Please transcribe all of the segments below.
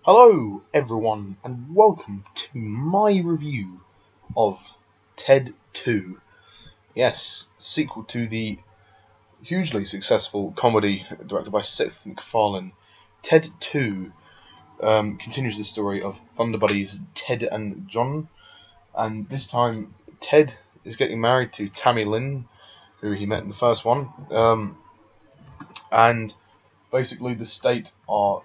Hello everyone and welcome to my review of Ted 2. Yes, sequel to the hugely successful comedy directed by Seth MacFarlane. Ted 2 continues the story of Thunder Buddies Ted and John, and this time Ted is getting married to Tammy Lynn, who he met in the first one, and basically the state are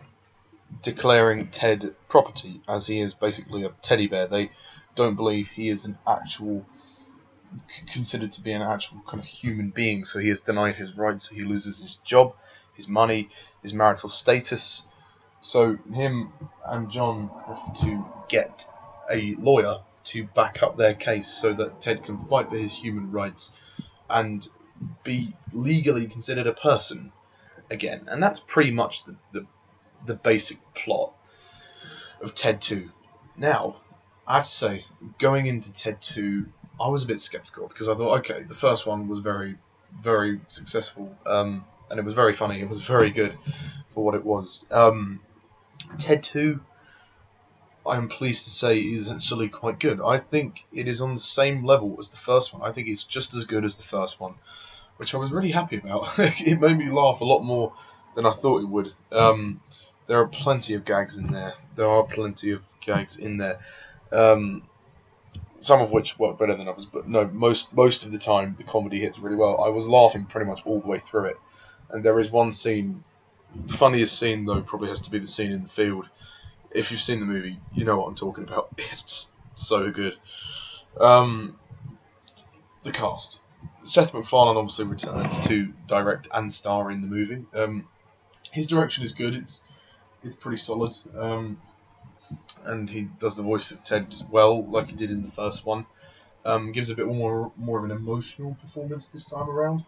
declaring Ted property, as he is basically a teddy bear. They don't believe he is considered to be an actual kind of human being, so he is denied his rights, so he loses his job, his money, his marital status. So him and John have to get a lawyer to back up their case so that Ted can fight for his human rights and be legally considered a person again. And that's pretty much the basic plot of Ted 2. Now, I have to say, going into Ted 2, I was a bit skeptical because I thought, okay, the first one was very, very successful, and it was very funny. It was very good for what it was. Ted 2, I am pleased to say, is actually quite good. I think it is on the same level as the first one. I think it's just as good as the first one, which I was really happy about. It made me laugh a lot more than I thought it would. There are plenty of gags in there. Some of which work better than others, but no, most of the time the comedy hits really well. I was laughing pretty much all the way through it, and there is one scene, the funniest scene though probably has to be the scene in the field. If you've seen the movie, you know what I'm talking about. It's just so good. The cast. Seth MacFarlane obviously returns to direct and star in the movie. His direction is good. It's pretty solid, and he does the voice of Ted well, like he did in the first one. Gives a bit more of an emotional performance this time around.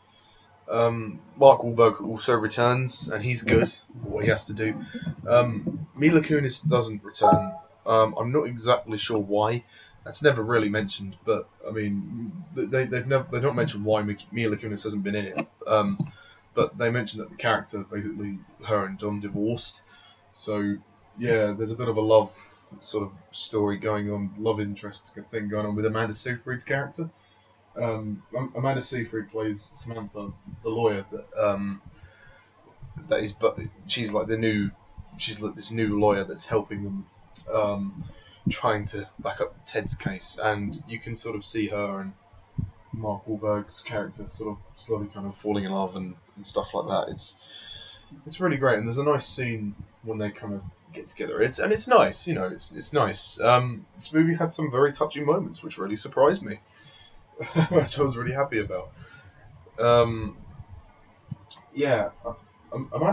Mark Whalberg also returns, and he's good at what he has to do. Mila Kunis doesn't return. I'm not exactly sure why. That's never really mentioned, but I mean, they don't mention why Mila Kunis hasn't been in it. But they mention that the character, basically, her and John divorced. So yeah, there's a bit of a love sort of story going on, love interest thing going on with Amanda Seyfried's character. Amanda Seyfried plays Samantha, the lawyer but she's like this new lawyer that's helping them, trying to back up Ted's case, and you can sort of see her and Mark Wahlberg's character sort of slowly kind of falling in love and stuff like that. It's really great, and there's a nice scene when they kind of get together. It's nice, it's nice. This movie had some very touching moments, which really surprised me, which I was really happy about. Amanda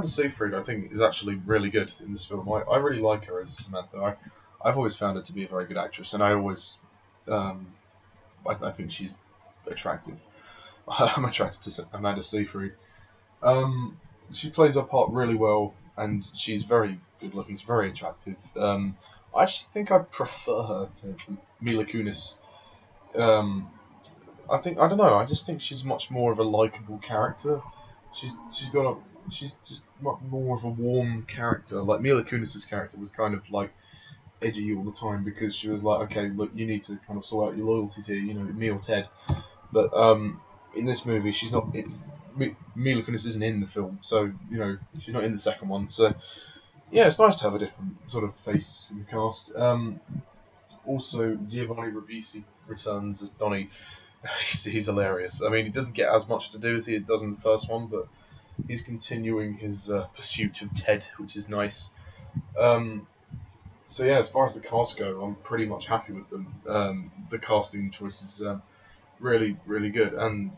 Seyfried, I think, is actually really good in this film. I really like her as Samantha. I've always found her to be a very good actress, and I think she's attractive. I'm attracted to Amanda Seyfried. She plays her part really well, and she's very good looking. She's very attractive. I actually think I prefer her to Mila Kunis. I don't know. I just think she's much more of a likable character. She's just much more of a warm character. Like Mila Kunis's character was kind of like edgy all the time because she was like, okay, look, you need to kind of sort out your loyalties here, me or Ted. But in this movie, she's not. Mila Kunis isn't in the film, so she's not in the second one. So yeah, it's nice to have a different sort of face in the cast. Also, Giovanni Ribisi returns as Donnie. He's hilarious. I mean, he doesn't get as much to do as he does in the first one, but he's continuing his pursuit of Ted, which is nice. So yeah, as far as the cast go, I'm pretty much happy with them. The casting choice is really, really good, and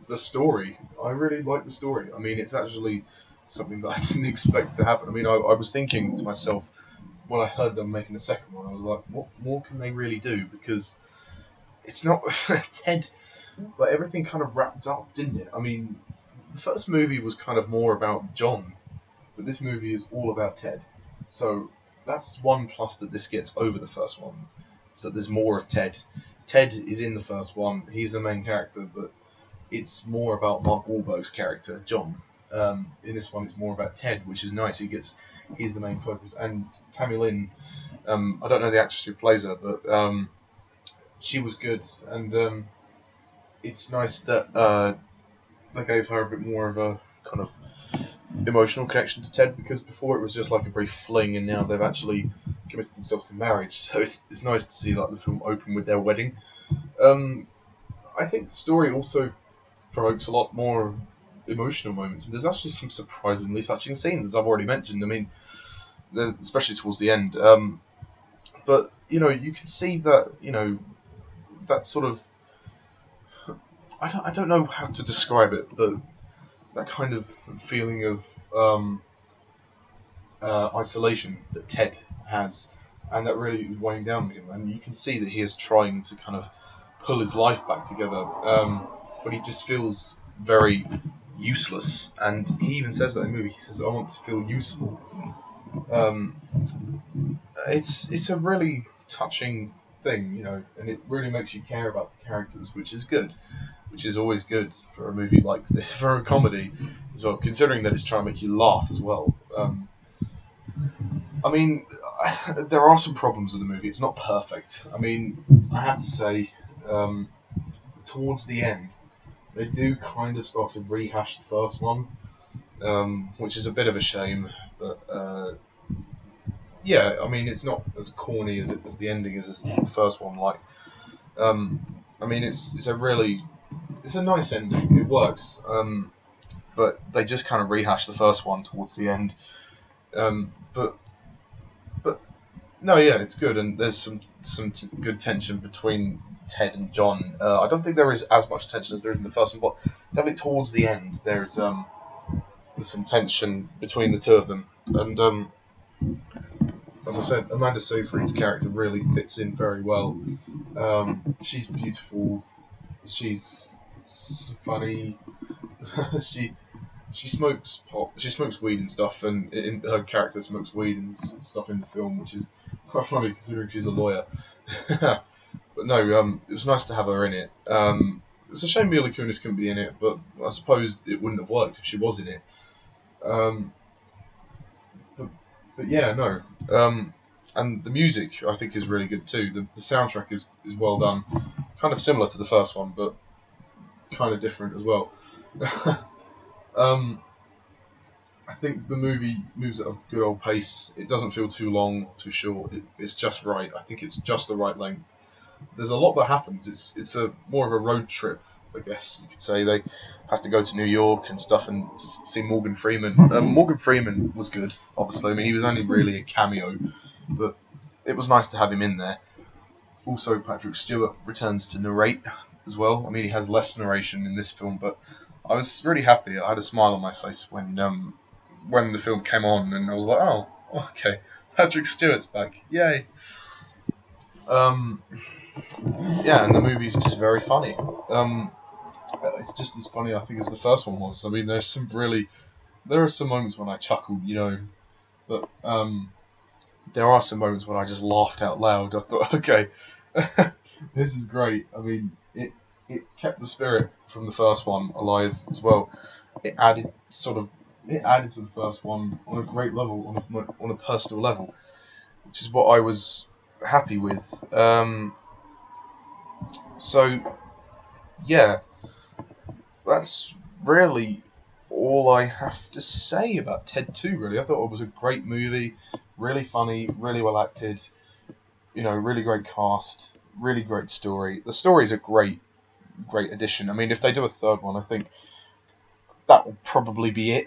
the story, I really like the story. I mean, it's actually something that I didn't expect to happen. I mean, I was thinking to myself when I heard them making the second one, I was like, what more can they really do? Because it's not Ted, but everything kind of wrapped up, didn't it? I mean, the first movie was kind of more about John, but this movie is all about Ted. So that's one plus that this gets over the first one, is that there's more of Ted. Ted is in the first one, he's the main character, but it's more about Mark Wahlberg's character, John. In this one, it's more about Ted, which is nice. He gets he's the main focus. And Tammy Lynn, I don't know the actress who plays her, but she was good, and it's nice that they gave her a bit more of a kind of emotional connection to Ted, because before it was just like a brief fling, and now they've actually committed themselves to marriage. So it's nice to see like the film open with their wedding. I think the story also provokes a lot more emotional moments. There's actually some surprisingly touching scenes, as I've already mentioned. I mean, especially towards the end. But you can see that that sort of I don't know how to describe it, but that kind of feeling of isolation that Ted has, and that really is weighing down on him. And you can see that he is trying to kind of pull his life back together, but he just feels very useless. And he even says that in the movie. He says, "I want to feel useful." Um, it's a really touching thing, and it really makes you care about the characters, which is good. Which is always good for a movie like this, for a comedy as well, considering that it's trying to make you laugh as well. I mean, there are some problems with the movie. It's not perfect. I mean, I have to say, towards the end, they do kind of start to rehash the first one, which is a bit of a shame. But yeah, I mean, it's not as corny as the ending as the first one. Like, I mean, it's a nice ending. It works. But they just kind of rehash the first one towards the end. But no, yeah, it's good, and there's some good tension between Ted and John. I don't think there is as much tension as there is in the first one, but definitely towards the end there's some tension between the two of them. And as I said, Amanda Seyfried's character really fits in very well. She's beautiful. She's funny. She smokes pot. She smokes weed and stuff, and her character smokes weed and stuff in the film, which is quite funny considering she's a lawyer. But no, it was nice to have her in it. It's a shame Mila Kunis couldn't be in it, but I suppose it wouldn't have worked if she was in it. But yeah, no. And the music I think is really good too. The soundtrack is well done, kind of similar to the first one, but kind of different as well. I think the movie moves at a good old pace. It doesn't feel too long, too short. It's just right. I think it's just the right length. There's a lot that happens. It's a more of a road trip, I guess you could say. They have to go to New York and stuff and see Morgan Freeman. Morgan Freeman was good, obviously. I mean, he was only really a cameo, but it was nice to have him in there. Also, Patrick Stewart returns to narrate as well. I mean, he has less narration in this film, but I was really happy. I had a smile on my face when the film came on, and I was like, oh, okay, Patrick Stewart's back, yay. Yeah, and the movie's just very funny. It's just as funny, I think, as the first one was. I mean, there are some moments when I chuckled, but there are some moments when I just laughed out loud. I thought, okay, this is great. I mean, it kept the spirit from the first one alive as well. It added to the first one on a great level, on a personal level, which is what I was happy with. So yeah, that's really all I have to say about Ted 2. Really, I thought it was a great movie, really funny, really well acted. Really great cast, really great story. The story is a great addition. I mean, if they do a third one, I think that will probably be it.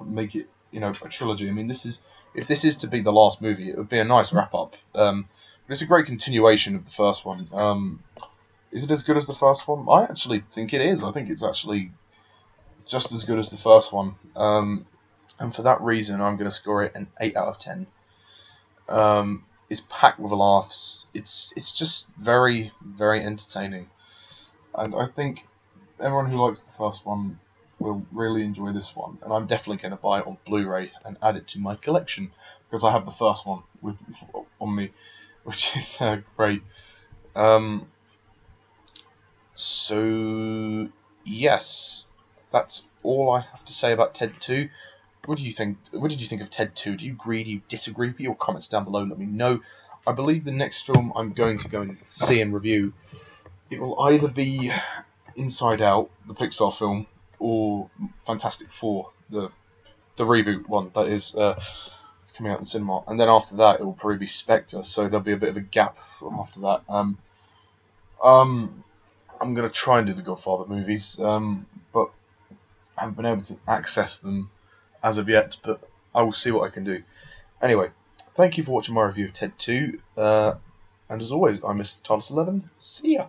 Make it a trilogy. I mean, if this is to be the last movie, it would be a nice wrap up. But it's a great continuation of the first one. Is it as good as the first one? I actually think it is. I think it's actually just as good as the first one. And for that reason, I'm going to score it an 8 out of 10. It's packed with laughs. It's just very, very entertaining. And I think everyone who likes the first one will really enjoy this one. And I'm definitely going to buy it on Blu-ray and add it to my collection, because I have the first one on me, which is great. So, yes, that's all I have to say about Ted 2. what do you think? What did you think of Ted 2? Do you agree? Do you disagree? Put your comments down below. Let me know. I believe the next film I'm going to go and see and review, it will either be Inside Out, the Pixar film, or Fantastic Four, the reboot one that is it's coming out in the cinema. And then after that, it will probably be Spectre. So there'll be a bit of a gap from after that. I'm gonna try and do the Godfather movies, but I haven't been able to access them as of yet. But I will see what I can do. Anyway, thank you for watching my review of Ted 2. And as always, I'm Mr. TARDIS11. See ya!